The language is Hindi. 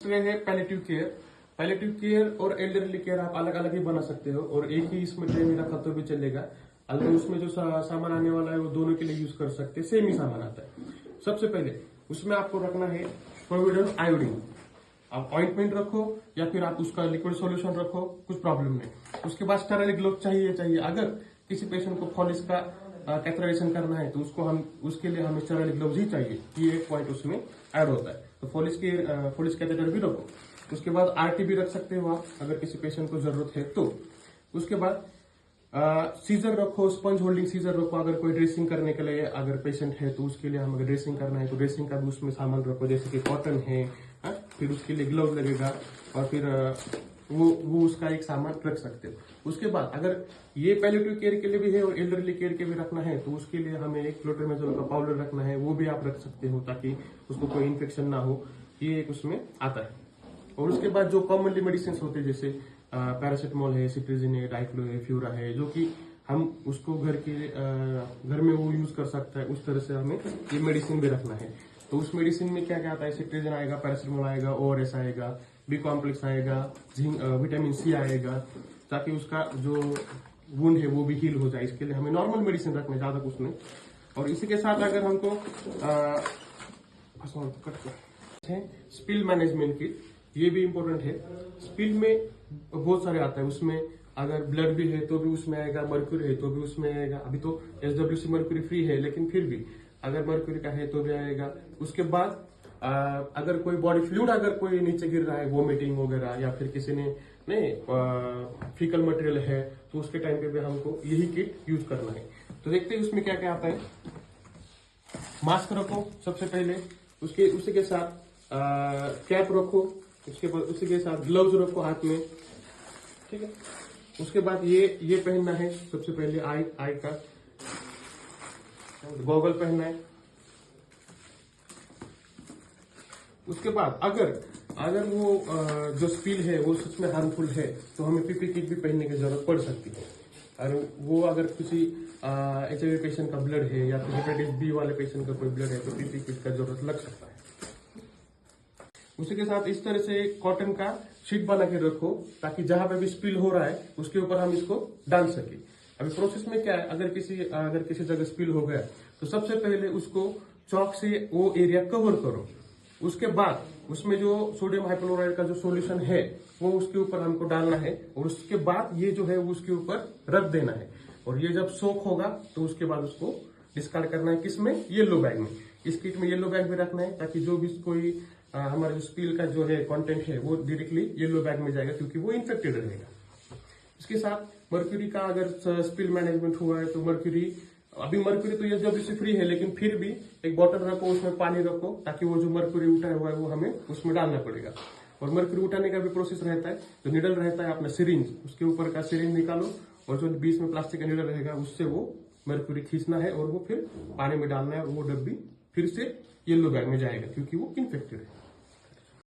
ट्रे है पैलेटिव केयर। पैलेटिव केयर और एल्डरली केयर आप अलग अलग ही बना सकते हो और एक ही इसमें ट्रे में रखा तो भी चलेगा। अलग उसमें जो सामान आने वाला है वो दोनों के लिए यूज कर सकते हैं, सेम ही सामान आता है। सबसे पहले उसमें आपको रखना है पोविडोन आयोडीन। आप ऑइंटमेंट रखो या फिर आप उसका लिक्विड सॉल्यूशन रखो, कुछ प्रॉब्लम नहीं। उसके बाद स्टेराइल ग्लोव चाहिए। अगर किसी पेशेंट को फॉलिस का कैथेटराइजेशन करना है तो उसके लिए हमें स्टेराइल ग्लोव ही चाहिए। ये एक पॉइंट उसमें ऐड होता है। तो फॉलिस कैथेटर भी रखो। उसके बाद आरटी भी रख सकते हो आप, अगर किसी पेशेंट को जरूरत है तो। उसके बाद सीजर रखो, स्पंज होल्डिंग सीजर रखो। अगर कोई ड्रेसिंग करने के लिए अगर पेशेंट है तो उसके लिए हम अगर ड्रेसिंग करना है तो ड्रेसिंग का भी उसमें सामान रखो, जैसे कि कॉटन है। फिर उसके लिए ग्लव लगेगा और फिर वो उसका एक सामान रख सकते हो। उसके बाद अगर ये पैलेटिव केयर के लिए भी है और एल्डरली केयर के भी रखना है तो उसके लिए हमें एक क्लोट्रिमेजोल का पाउडर रखना है, वो भी आप रख सकते हो ताकि उसको कोई इन्फेक्शन ना हो। ये एक उसमें आता है। और उसके बाद जो कॉमनली मेडिसिन होते हैं जैसे पैरासिटामोल है, सिट्रिजिन है, डाइक्लो है, फ्यूरा है, जो कि हम उसको घर में वो यूज कर सकता है, उस तरह से हमें ये मेडिसिन भी रखना है। तो उस मेडिसिन में क्या क्या आता है, सिट्रिजिन आएगा, पैरासिटामोल आएगा, ओआरएस आएगा, बी कॉम्प्लेक्स आएगा, विटामिन सी आएगा, ताकि उसका जो वुंड है वो भी हील हो जाए। इसके लिए हमें नॉर्मल मेडिसिन रखना है, ज्यादा कुछ नहीं। और इसी के साथ अगर हमको स्पिल मैनेजमेंट की, ये भी इम्पोर्टेंट है। स्पिल में बहुत सारे आता है, उसमें अगर ब्लड भी है तो भी उसमें आएगा, मर्क्यूरी है तो भी उसमें आएगा। अभी तो SWC मर्क्यूरी फ्री है, लेकिन फिर भी अगर मर्क्यूरी का है तो भी आएगा। उसके बाद अगर कोई बॉडी फ्लूइड अगर कोई नीचे गिर रहा है, वोमिटिंग वगैरह, या फिर किसी ने फीकल मटेरियल है, तो उसके टाइम पे भी हमको यही किट यूज करना है। तो देखते हैं उसमें क्या क्या आता है। मास्क रखो सबसे पहले, उसी के साथ कैप रखो, उसके बाद उसी के साथ ग्लव्स रखो हाथ में, ठीक है। उसके बाद ये पहनना है सबसे पहले, आई का गॉगल पहनना है। उसके बाद अगर वो जो स्पिल है वो सच में हार्मफुल है तो हमें पीपी किट भी पहनने की जरूरत पड़ सकती है। और वो अगर किसी HIV पेशेंट का ब्लड है या फिर हेपेटाइटिस बी वाले पेशेंट का कोई ब्लड है तो पीपी किट का जरूरत लग सकता है। उसी के साथ इस तरह से कॉटन का शीट बना के रखो ताकि जहां पे भी स्पिल हो रहा है उसके ऊपर हम इसको डाल सके। अभी प्रोसेस में क्या है, अगर किसी जगह स्पिल हो गया तो सबसे पहले उसको चॉक से वो एरिया कवर करो। उसके बाद उसमें जो सोडियम हाइपोक्लोराइड का जो सॉल्यूशन है वो उसके ऊपर हमको डालना है, और उसके बाद ये जो है वो उसके ऊपर रख देना है। और ये जब सोख होगा तो उसके बाद उसको डिस्कार्ड करना है, किसमें, येलो बैग में। इस किट में येलो बैग भी रखना है ताकि जो भी कोई हमारे जो स्पिल का जो है कंटेंट है वो डायरेक्टली येलो बैग में जाएगा, क्योंकि वो इन्फेक्टेड रहेगा। इसके साथ मर्क्यूरी का अगर स्पिल मैनेजमेंट हुआ है तो मर्क्यूरी तो SWC फ्री है, लेकिन फिर भी एक बॉटल रखो, उसमें पानी रखो ताकि वो जो मर्क्यूरी उठाया हुआ है वो हमें उसमें डालना पड़ेगा। और मर्क्यूरी उठाने का भी प्रोसेस रहता है, जो निडल रहता है अपना सिरिंज, उसके ऊपर का सिरिंज निकालो और जो बीच में प्लास्टिक का निडल रहेगा उससे वो मर्क्यूरी खींचना है और वो फिर पानी में डालना है, और वो डब्बी फिर से येलो बैग में जाएगा क्योंकि वो इन्फेक्टेड है।